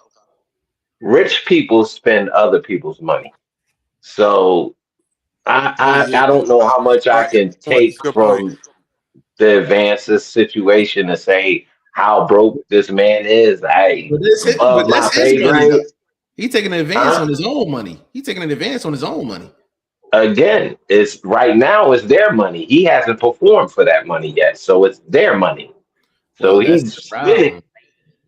rich people spend other people's money. So Oh yeah, I don't know how much I right. That's can a good point. That's take a good point. from the advances situation to say how broke this man is. I But above my that's his pay money grade. though. He taking an advance on Huh? his own money. He taking an advance on his own money. Again, it's right now it's their money. He hasn't performed for that money yet, so it's their money. So Well, that's he's the spending. problem.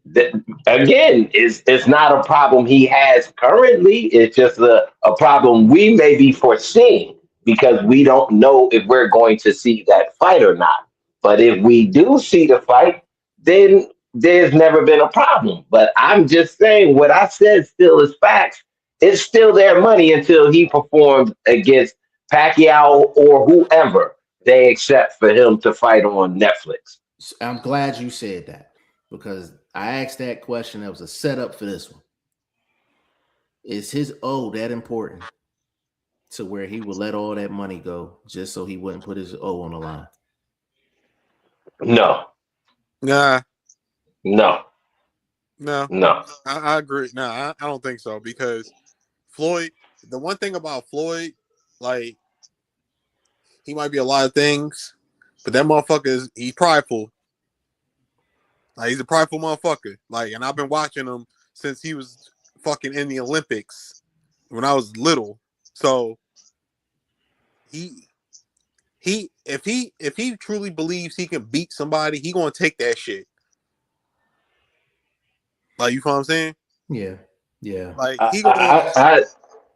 That, again, it's not a problem he has currently. It's just a problem we may be foreseeing because we don't know if we're going to see that fight or not. But if we do see the fight, then there's never been a problem. But I'm just saying what I said still is facts. It's still their money until he performs against Pacquiao or whoever they accept for him to fight on Netflix. I'm glad you said that because I asked that question. That was a setup for this one. Is his O that important to where he would let all that money go just so he wouldn't put his O on the line? No, Nah, no, no, no. I agree. Nah, I don't think so because Floyd. The one thing about Floyd, like he might be a lot of things, but that motherfucker he's prideful. Like he's a prideful motherfucker. Like, and I've been watching him since he was fucking in the Olympics when I was little. So he if he truly believes he can beat somebody, he gonna take that shit. Like you know what I'm saying? Yeah, yeah. Like I, he gonna I, I,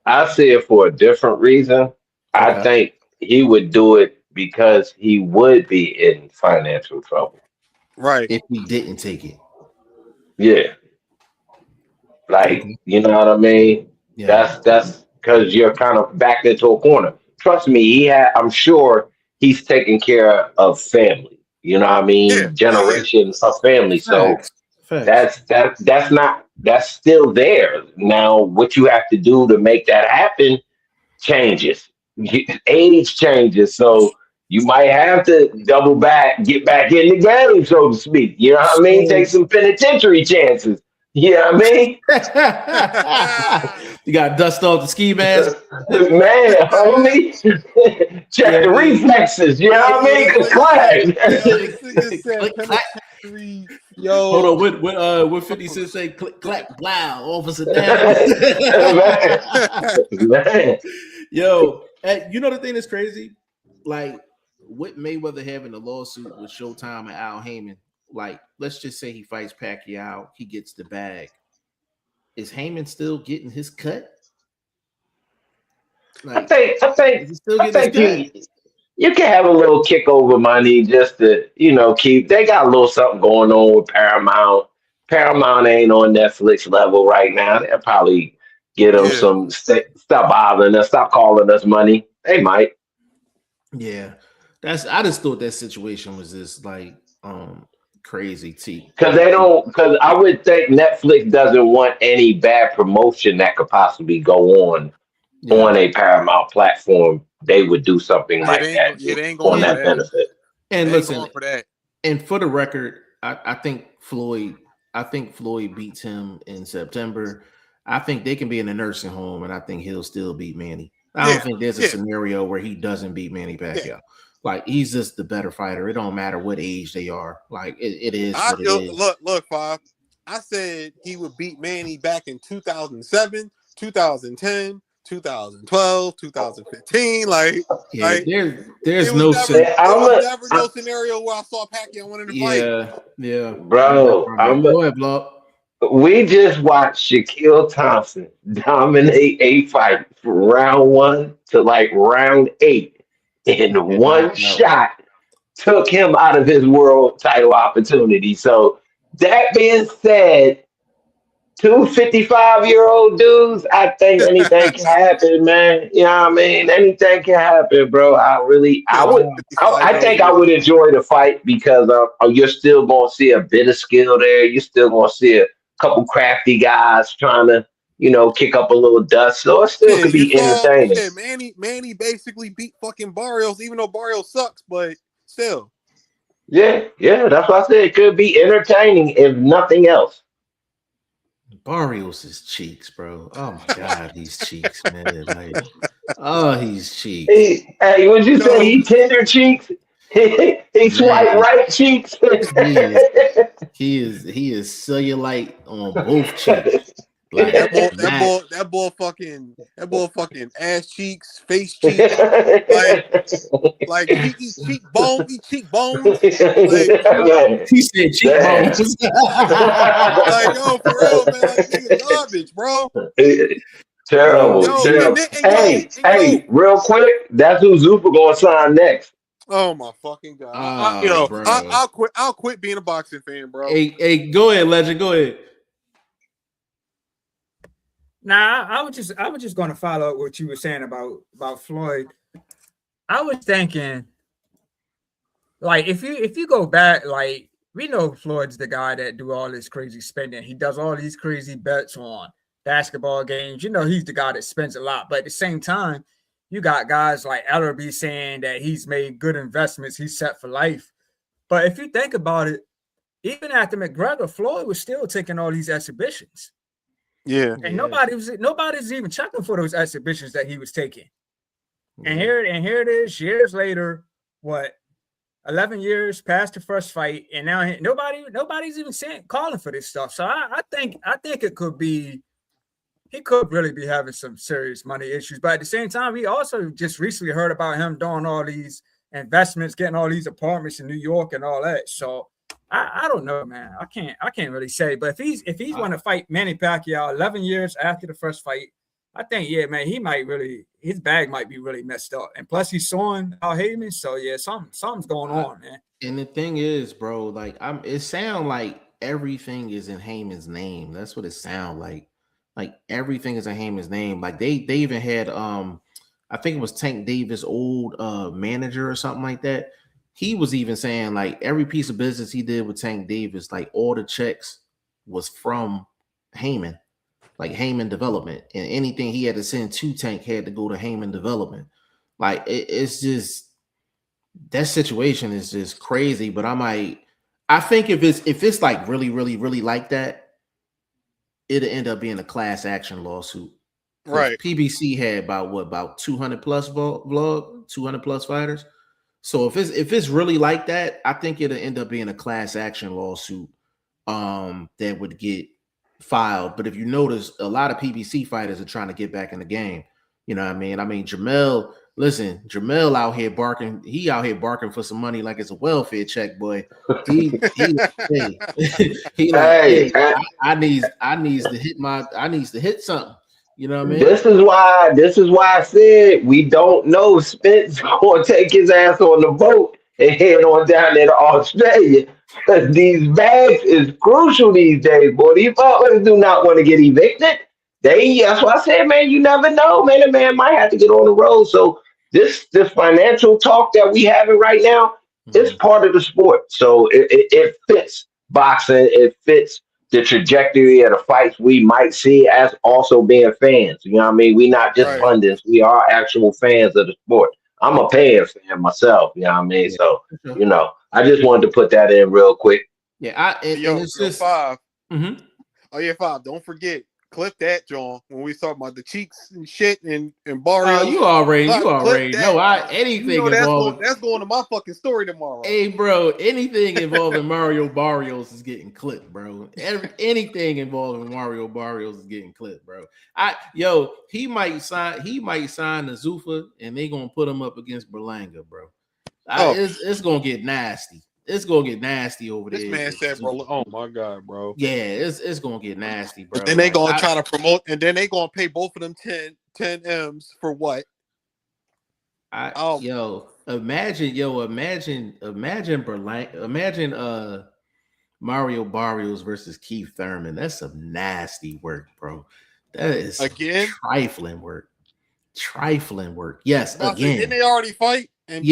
I see it for a different reason. I Okay. think he would do it because he would be in financial trouble. right. If he didn't take it, Yeah, like okay. you know what I mean. Yeah, That's because you're kind of backed into a corner. Trust me, he had. I'm sure he's taking care of family. You know what I Yeah, mean? yeah, yeah. Generations of family. So facts, facts. that's not that's still there. Now, what you have to do to make that happen changes. Age changes, so you might have to double back, get back in the game, so to speak. You know what I mean? Take So some penitentiary chances. You know what I mean? you got to dust off the ski mask. Man, homie, check Yeah, the reflexes. You know Yo, what I mean? this Cause nigga said, yo, class. this nigga said click clack. penitentiary. Hold Yo, on, what 50 Cent say? Click clack, blow, officer down. Man, man. Yo, you know the thing that's crazy? Like with Mayweather having a lawsuit with Showtime and Al Heyman, like let's just say he fights Pacquiao, he gets the bag. Is Heyman still getting his cut? I Like, think I think is he still I getting his think cut? you can have a little kick over money just to, keep. They got a little something going on with Paramount. Paramount ain't on Netflix level right now. They'll probably get them yeah. some stop bothering us, stop calling us money. They might. Yeah, that's. I just thought that situation was just like crazy. T Because like they don't, because I would think Netflix doesn't want any bad promotion that could possibly go yeah, on a Paramount platform. They would do something Yeah, like they ain't that go, yeah, just they ain't on going for and that that. benefit. and They ain't listen, going for that. and for the record, I think Floyd. I think Floyd beats him in September. I think they can be in a nursing home, and I think he'll still beat Manny. I don't Yeah, think there's a yeah, scenario where he doesn't beat Manny yeah. Pacquiao. Like he's just the better fighter. It don't matter what age they are. Like it is I what it is. look, Five. I said he would beat Manny back in 2007, 2010, 2012, 2015. Yeah, Like there's it was no never, it I'm was a, never no scenario where I saw Pacquiao winning the fight. yeah, yeah. bro. Go ahead, Block. We just watched Shaquille Thompson dominate a fight from round one to like round eight in Get one knocked out. shot. Took him out of his world title opportunity. So that being said, 255-year-old dudes, I think anything can happen, man. You know what I mean? Anything can happen, bro. I would, I 55 think I years would old. enjoy the fight because you're still going to see a bit of skill there. You're still going to see a couple crafty guys trying to, kick up a little dust. So it still could Shit, you be saw entertaining. Manny basically beat fucking Barrios, even though Barrios sucks, but still. Yeah, yeah, that's what I said. It could be entertaining if nothing else. Barrios' cheeks, bro. Oh my god, these cheeks, man. Like, oh, he's cheeks. Hey, what you say? Yo, He tender cheeks. He Man, swipe right cheeks. he is he is cellulite on both cheeks. Like that. that boy fucking ass cheeks, face cheeks, like cheekbone, eat cheekbones, like Man, He said damn. cheekbones. like yo, for real, man, like nigga garbage, bro. Terrible, Yo, Yo, he, terrible. Hey, and yo, hey, real quick, that's who Zuffa gonna sign next. oh my fucking god, oh, bro. I'll quit being a boxing fan, bro. Hey, go ahead, Legend. Go ahead. Nah, I was just gonna follow up what you were saying about Floyd. I was thinking, like, if you go back, like, we know Floyd's the guy that do all this crazy spending. He does all these crazy bets on basketball games. You know, he's the guy that spends a lot. But at the same time, you got guys like Ellerby saying that he's made good investments. He's set for life. But if you think about it, even after McGregor, Floyd was still taking all these exhibitions. Yeah, And nobody's even checking for those exhibitions that he was taking. And here it is, years later, what, 11 years past the first fight, and now nobody's even calling for this stuff. So I think it could be, he could really be having some serious money issues. But at the same time, we also just recently heard about him doing all these investments, getting all these apartments in New York and all that. So I don't know, man. I can't really say. But if he's want to fight Manny Pacquiao 11 years after the first fight, I think, yeah, man, he might really, his bag might be really messed up. And plus he's suing Al Heyman. So yeah, something's going on, man. And the thing is, bro, like it sounds like everything is in Heyman's name. That's what it sounds like. Like everything is in Heyman's name. Like they even had I think it was Tank Davis' old manager or something like that. He was even saying like every piece of business he did with Tank Davis, like all the checks was from Heyman. Like Heyman Development, and anything he had to send to Tank had to go to Heyman Development. Like it's just, that situation is just crazy. But I think if it's like really, really, really like that, it'll end up being a class action lawsuit. right. PBC had about 200 plus 200 plus fighters. So if it's really like that, I think it'll end up being a class action lawsuit that would get filed. But if you notice, a lot of PBC fighters are trying to get back in the game. You know what I mean? Jamel out here barking. He out here barking for some money like it's a welfare check, boy. He like, I needs to hit something. You know what I mean? This is why I said we don't know. Spence gonna take his ass on the boat and head on down there to Australia. Because these bags is crucial these days, boy. These motherfuckers do not want to get evicted. That's why I said, man, you never know, man. A man might have to get on the road. So this financial talk that we having right now is part of the sport. So it fits boxing. It fits the trajectory of the fights we might see as also being fans. You know what I mean? We not just pundits. We are actual fans of the sport. I'm a paying fan myself. You know what I mean? So, you know, I just wanted to put that in real quick. Yeah, it's just 5. Oh yeah, 5. Don't forget, clip that, John. When we talk about the cheeks and shit and Barrios. You already know. Anything involving that's going to my fucking story tomorrow. Hey, bro, anything involving Mario Barrios is getting clipped, bro. Anything involving Mario Barrios is getting clipped, bro. He might sign the Zuffa, and they gonna put him up against Berlanga, bro. It's gonna get nasty. It's gonna get nasty over there. This man said, bro, oh my god, bro. Yeah, it's gonna get nasty, bro. And they gonna try to promote, and then they gonna pay both of them 10 M's for what? Imagine Berlanga, imagine Mario Barrios versus Keith Thurman. That's some nasty work, bro. That is again trifling work. Yes, again. Didn't they already fight? I'm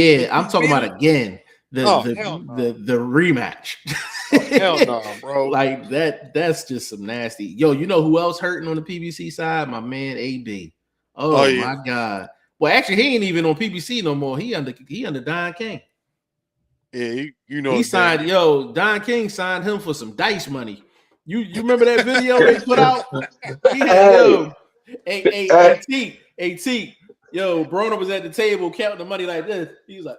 talking about again. The rematch. Hell no, bro. Like that's just some nasty. Yo, you know who else hurting on the PBC side? My man AB. Oh yeah. My god. Well, actually, he ain't even on PBC no more. He under Don King. Yeah, you know he signed. Yo, Don King signed him for some dice money. You remember that video they put out? He had T. Yo, Broner was at the table counting the money like this. He was like,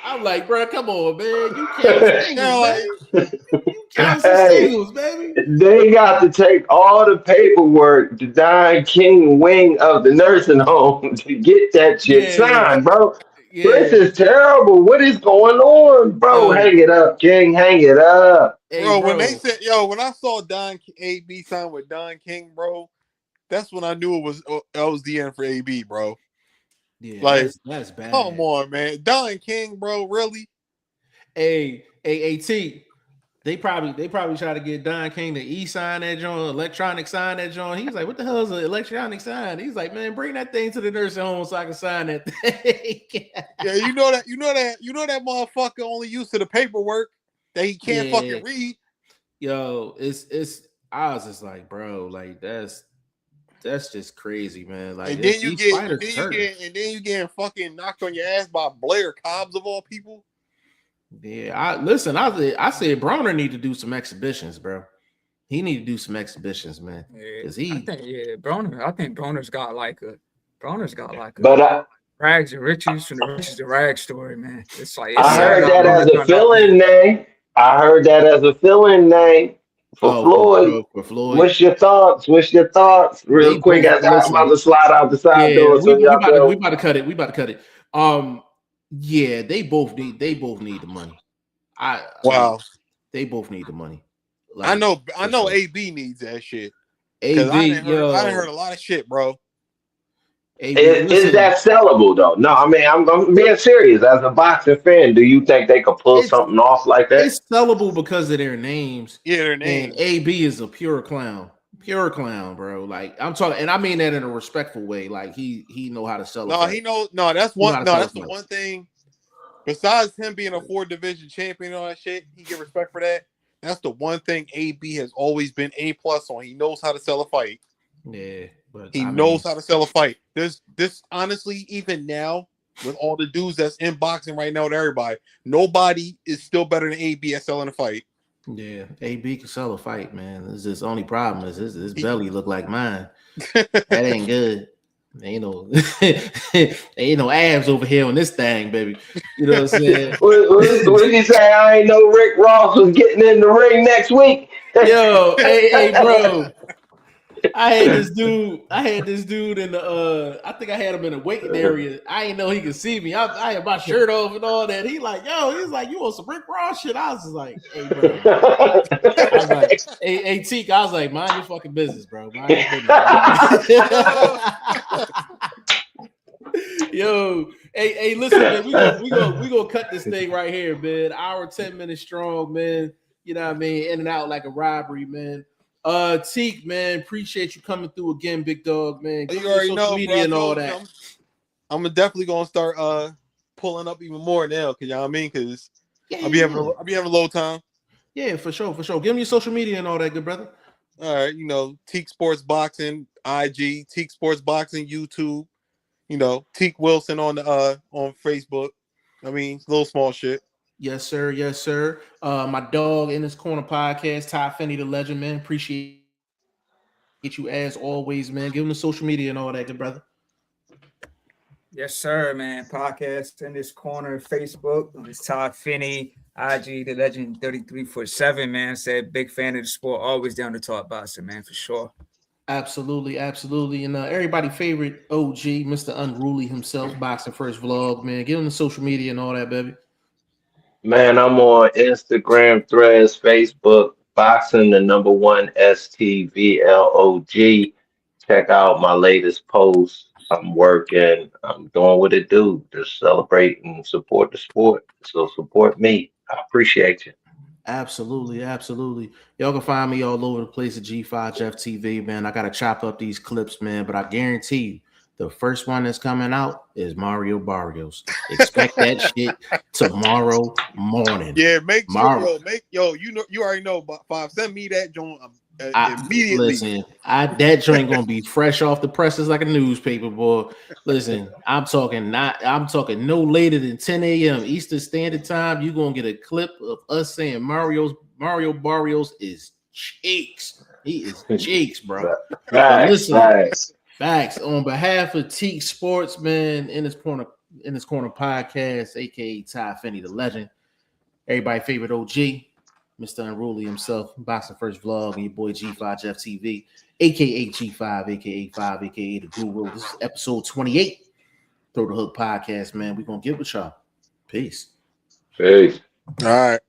I'm like, bro, come on, man. You count singles, baby. You count some singles, baby. They got to take all the paperwork to Don King wing of the nursing home to get that shit signed, bro. Yeah. This is terrible. What is going on, bro? Hang it up, King. Hang it up. Hey, bro, when they said, when I saw AB sign with Don King, bro, that's when I knew it was the end for AB, bro. Yeah, like that's bad. Come on, man. Don King, bro, really? Hey, T. They probably try to get Don King to e-sign that joint, electronic sign that joint. He's like, what the hell is an electronic sign? He's like, man, bring that thing to the nursing home so I can sign that thing. Yeah, you know that motherfucker only used to the paperwork that he can't fucking read. Yo, I was just like, bro, like that's just crazy, man. Like, and then you get fucking knocked on your ass by Blair Cobbs of all people. Yeah, I said Broner need to do some exhibitions, bro. He need to do some exhibitions, man. Yeah, I think Broner's got like a rags and riches from the riches to rags story, man. It's like I heard that as a fill-in name. For Floyd. For Floyd. What's your thoughts? Real quick, as I'm about to slide out the side door. We about to cut it. Yeah, they both need the money. They both need the money. Like, I know AB needs that shit. AB, I done heard a lot of shit, bro. Is that sellable though? No, I mean I'm being serious. As a boxing fan, do you think they could pull something off like that? It's sellable because of their names. Yeah, their names. And AB is a pure clown, bro. Like I'm talking, and I mean that in a respectful way. Like he know how to sell. That's the one thing. Besides him being a 4-division champion and all that shit, he get respect for that. That's the one thing AB has always been A+ on. He knows how to sell a fight. Yeah, but he knows how to sell a fight. This honestly, even now, with all the dudes that's in boxing right now with everybody, nobody is still better than AB at selling a fight. Yeah, AB can sell a fight, man. This is the only problem is his belly look like mine. That ain't good. Ain't no abs over here on this thing, baby. You know what I'm saying? What did you say? I ain't know Rick Ross was getting in the ring next week. Yo, hey, bro. I had this dude in the I think I had him in the waiting area. I didn't know he could see me. I had my shirt off and all that. He's like, you want some Rick Ross shit? I was just like, hey, bro. I was like, hey, Teak, I was like, mind your fucking business, bro. Mind your business. Yo, hey, listen, man, we gonna cut this thing right here, man. Hour 10 minutes strong, man. You know what I mean? In and out like a robbery, man. Teak, man, appreciate you coming through again, big dog, man. You already know, media and all that. I'm definitely gonna start pulling up even more now, cause you know what I mean, cause I'll be having a low time. Yeah, for sure. Give me your social media and all that, good brother. All right, Teak Sports Boxing, IG, Teak Sports Boxing, YouTube. Teak Wilson on Facebook. I mean, little small shit. Yes, sir. My dog in this corner podcast, Ty Finney, the legend, man. Appreciate you as always, man. Give him the social media and all that, good brother. Yes, sir, man. Podcast in this corner, Facebook. It's Ty Finney, IG, the legend 3347, man. Said big fan of the sport, always down to talk boxing, man, for sure. Absolutely. And everybody favorite OG, Mr. Unruly himself, Boxing First Vlog, man. Give him the social media and all that, baby. Man, I'm on Instagram, Threads, Facebook, Boxing the #1 STVLOG. Check out my latest posts. I'm working. I'm doing what it do. Just celebrate and support the sport. So support me. I appreciate you. Absolutely. Y'all can find me all over the place at G5 Jeff TV, man. I gotta chop up these clips, man, but I guarantee you, the first one that's coming out is Mario Barrios. Expect that shit tomorrow morning. Yeah, you already know, but 5. Send me that joint immediately. Listen, that drink gonna be fresh off the presses like a newspaper, boy. Listen, I'm talking no later than 10 a.m. Eastern Standard Time. You're gonna get a clip of us saying Mario Barrios is cheeks. He is cheeks, bro. But listen, facts. On behalf of Teak Sports, man, in this corner podcast, aka Ty Finney, the legend, everybody's favorite OG. Mr. Unruly himself, Boxing First Vlog, and your boy G5 Jeff TV, aka G5, aka 5, aka the Guru. This is episode 28. Throw the Hook Podcast, man. We're gonna get with y'all. Peace. Peace. All right.